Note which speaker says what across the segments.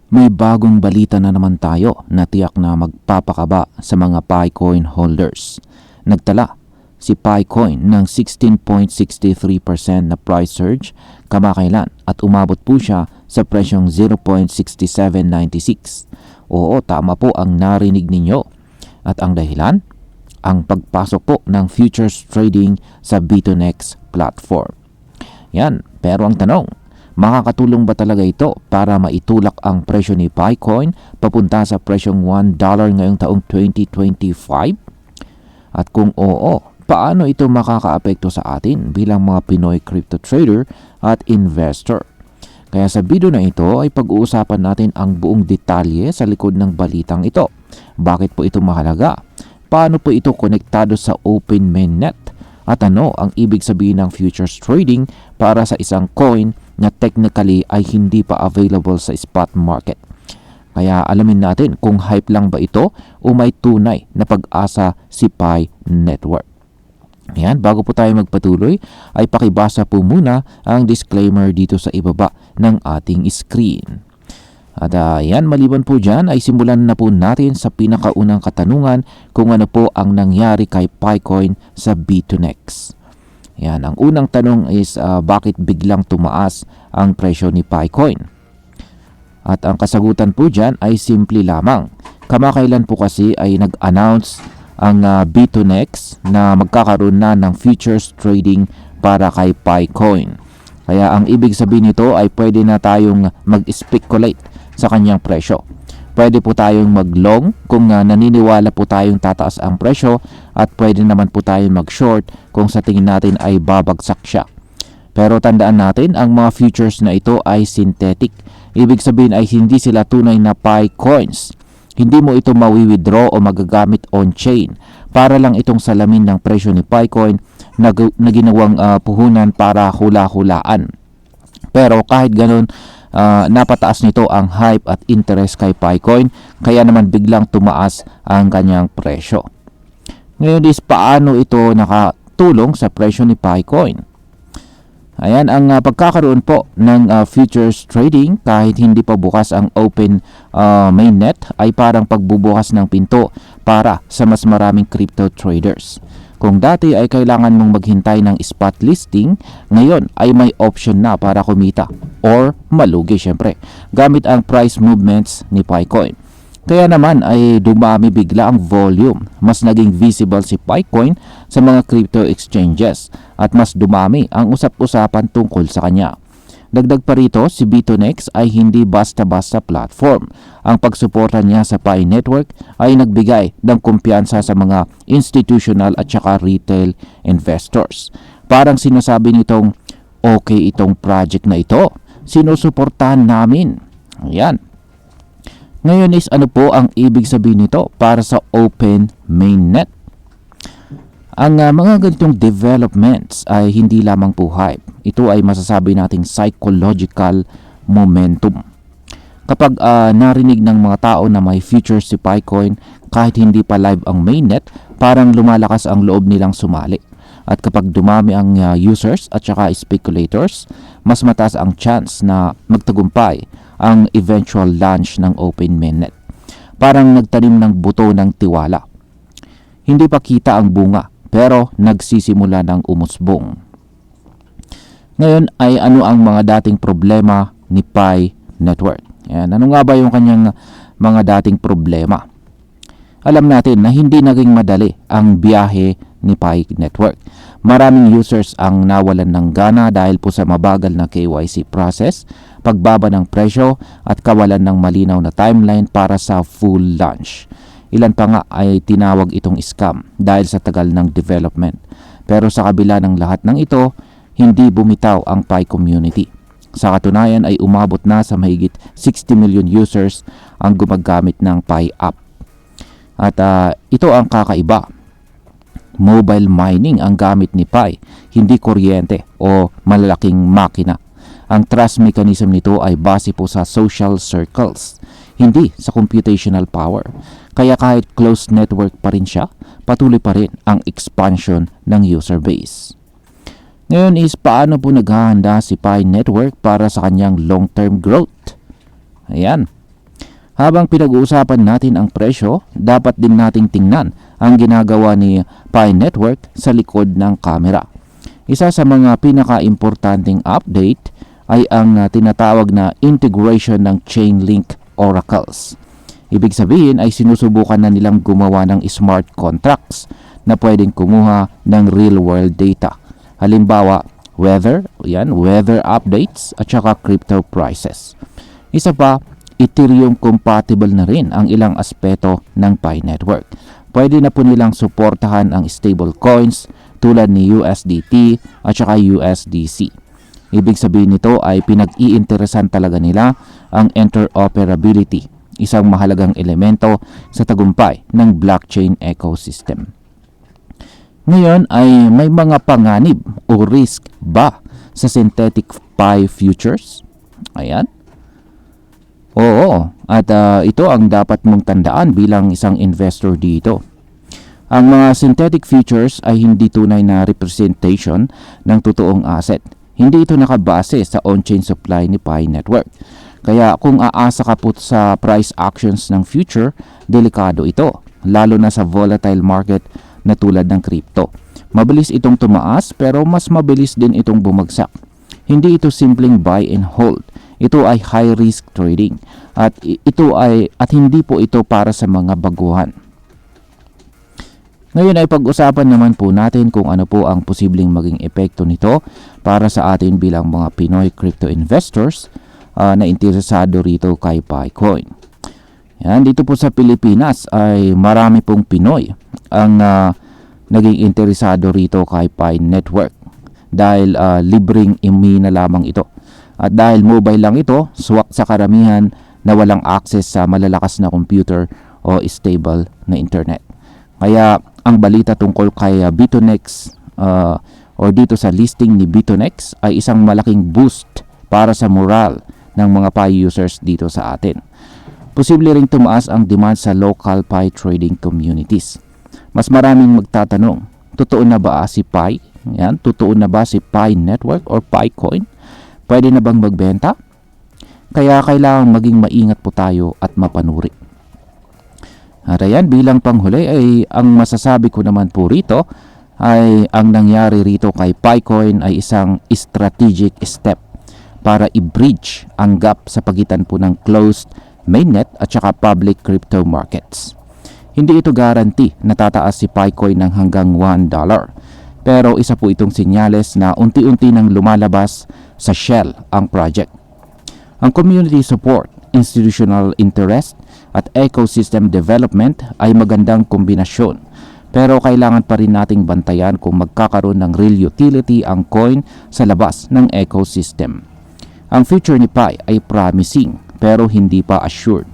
Speaker 1: May bagong balita na naman tayo na tiyak na magpapakaba sa mga PiCoin holders. Nagtala si PiCoin ng 16.63% na price surge kamakailan at umabot po siya sa presyong 0.6796. Oo, tama po ang narinig ninyo. At ang dahilan? Ang pagpasok po ng futures trading sa B2Nex platform. Yan, pero ang tanong, makakatulong ba talaga ito para maitulak ang presyo ni PiCoin papunta sa presyong $1 ngayong taong 2025? At kung oo, paano ito makakaapekto sa atin bilang mga Pinoy crypto trader at investor? Kaya sa video na ito ay pag-uusapan natin ang buong detalye sa likod ng balitang ito. Bakit po ito mahalaga? Paano po ito konektado sa Open Mainnet? At ano ang ibig sabihin ng futures trading para sa isang coin na technically ay hindi pa available sa spot market? Kaya alamin natin kung hype lang ba ito o may tunay na pag-asa si Pi Network. Ayan, bago po tayo magpatuloy ay pakibasa po muna ang disclaimer dito sa ibaba ng ating screen. At yan, maliban po dyan ay simulan na po natin sa pinakaunang katanungan kung ano po ang nangyari kay PiCoin sa B2Nex. Yan, ang unang tanong is bakit biglang tumaas ang presyo ni PiCoin? At ang kasagutan po dyan ay simple lamang. Kamakailan po kasi ay nag-announce ang B2Nex na magkakaroon na ng futures trading para kay PiCoin. Kaya ang ibig sabihin nito ay pwede na tayong mag-speculate sa kanyang presyo. Pwede po tayong mag-long kung naniniwala po tayong tataas ang presyo at pwede naman po tayong mag-short kung sa tingin natin ay babagsak siya. Pero tandaan natin, ang mga futures na ito ay synthetic. Ibig sabihin ay hindi sila tunay na PiCoins. Hindi mo ito mawi-withdraw o magagamit on-chain para lang itong salamin ng presyo ni PiCoin na ginawang puhunan para hula-hulaan. Pero kahit ganun, napataas nito ang hype at interest kay PiCoin, kaya naman biglang tumaas ang kanyang presyo. Ngayon is paano ito nakatulong sa presyo ni PiCoin? Ayan, ang pagkakaroon po ng futures trading kahit hindi pa bukas ang Open Mainnet ay parang pagbubukas ng pinto para sa mas maraming crypto traders. Kung dati ay kailangan mong maghintay ng spot listing, ngayon ay may option na para kumita or malugi syempre gamit ang price movements ni PiCoin. Kaya naman ay dumami bigla ang volume. Mas naging visible si PiCoin sa mga crypto exchanges at mas dumami ang usap-usapan tungkol sa kanya. Dagdag pa rito, si B2Nex ay hindi basta-basta platform. Ang pagsuporta niya sa Pi Network ay nagbigay ng kumpiyansa sa mga institutional at saka retail investors. Parang sinasabi nitong, okay itong project na ito, sinusuportahan namin. Ayan. Ngayon is ano po ang ibig sabihin nito para sa Open Mainnet? Ang mga ganitong developments ay hindi lamang po hype. Ito ay masasabi nating psychological momentum. Kapag narinig ng mga tao na may futures si PiCoin kahit hindi pa live ang mainnet, parang lumalakas ang loob nilang sumali. At kapag dumami ang users at saka speculators, mas mataas ang chance na magtagumpay ang eventual launch ng Open Mainnet. Parang nagtanim ng buto ng tiwala. Hindi pa kita ang bunga, pero nagsisimula ng umusbong. Ngayon ay ano ang mga dating problema ni Pi Network? Yan, ano nga ba yung kanyang mga dating problema? Alam natin na hindi naging madali ang biyahe ni Pi Network. Maraming users ang nawalan ng gana dahil po sa mabagal na KYC process, pagbaba ng presyo at kawalan ng malinaw na timeline para sa full launch. Ilan pa nga ay tinawag itong scam dahil sa tagal ng development. Pero sa kabila ng lahat ng ito, hindi bumitaw ang Pi community. Sa katunayan ay umabot na sa mahigit 60 million users ang gumagamit ng Pi app. At ito ang kakaiba. Mobile mining ang gamit ni Pi, hindi kuryente o malalaking makina. Ang trust mechanism nito ay base po sa social circles, hindi sa computational power. Kaya kahit closed network pa rin siya, patuloy pa rin ang expansion ng user base. Ngayon is paano po naghahanda si Pi Network para sa kanyang long-term growth? Ayan. Habang pinag-uusapan natin ang presyo, dapat din nating tingnan ang ginagawa ni Pi Network sa likod ng kamera. Isa sa mga pinaka-importanting update ay ang tinatawag na integration ng Chainlink oracles. Ibig sabihin ay sinusubukan na nilang gumawa ng smart contracts na pwedeng kumuha ng real-world data. Halimbawa, weather updates at saka crypto prices. Isa pa, Ethereum compatible na rin ang ilang aspeto ng Pi Network. Pwede na po nilang suportahan ang stable coins tulad ni USDT at saka USDC. Ibig sabihin nito ay pinag-iinteresan talaga nila ang interoperability, isang mahalagang elemento sa tagumpay ng blockchain ecosystem. Ngayon ay may mga panganib o risk ba sa synthetic Pi futures? Ayan. Oo, at ito ang dapat mong tandaan bilang isang investor dito. Ang mga synthetic futures ay hindi tunay na representation ng totoong asset. Hindi ito nakabase sa on-chain supply ni Pi Network. Kaya kung aasa ka po sa price actions ng future, delikado ito, lalo na sa volatile market na tulad ng crypto. Mabilis itong tumaas pero mas mabilis din itong bumagsak. Hindi ito simpleng buy and hold. Ito ay high risk trading at hindi po ito para sa mga baguhan. Ngayon ay pag-usapan naman po natin kung ano po ang posibleng maging epekto nito para sa atin bilang mga Pinoy crypto investors na interesado rito kay Picoin. Yan, dito po sa Pilipinas ay marami pong Pinoy ang naging interesado rito kay Pi Network dahil libreng IMI na lamang ito. At dahil mobile lang ito, swak sa karamihan na walang access sa malalakas na computer o stable na internet. Kaya ang balita tungkol kay Bitonex o dito sa listing ni Bitonex ay isang malaking boost para sa moral ng mga Pi users dito sa atin. Posible ring tumaas ang demand sa local Pi trading communities. Mas maraming magtatanong, totoo na ba si Pi? Yan, totoo na ba si Pi Network or Picoin? Pwede na bang magbenta? Kaya kailangan maging maingat po tayo at mapanuri. At ayan, bilang panghuli ay ang masasabi ko naman po rito ay ang nangyari rito kay Picoin ay isang strategic step para i-bridge ang gap sa pagitan po ng closed mainnet at saka public crypto markets. Hindi ito guarantee na tataas si Picoin ng hanggang $1. Pero isa po itong senyales na unti-unti nang lumalabas sa shell ang project. Ang community support, institutional interest at ecosystem development ay magandang kombinasyon. Pero kailangan pa rin nating bantayan kung magkakaroon ng real utility ang coin sa labas ng ecosystem. Ang future ni Pi ay promising pero hindi pa assured.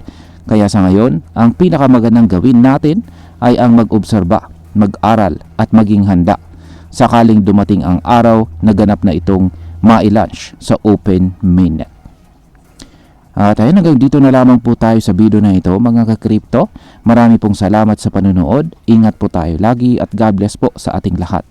Speaker 1: Kaya sa ngayon, ang pinakamagandang gawin natin ay ang mag-obserba, mag-aral at maging handa sakaling dumating ang araw na ganap na itong ma-launch sa open mainnet. At ayun, hanggang dito na lamang po tayo sa video na ito mga ka-crypto. Marami pong salamat sa panonood. Ingat po tayo lagi at God bless po sa ating lahat.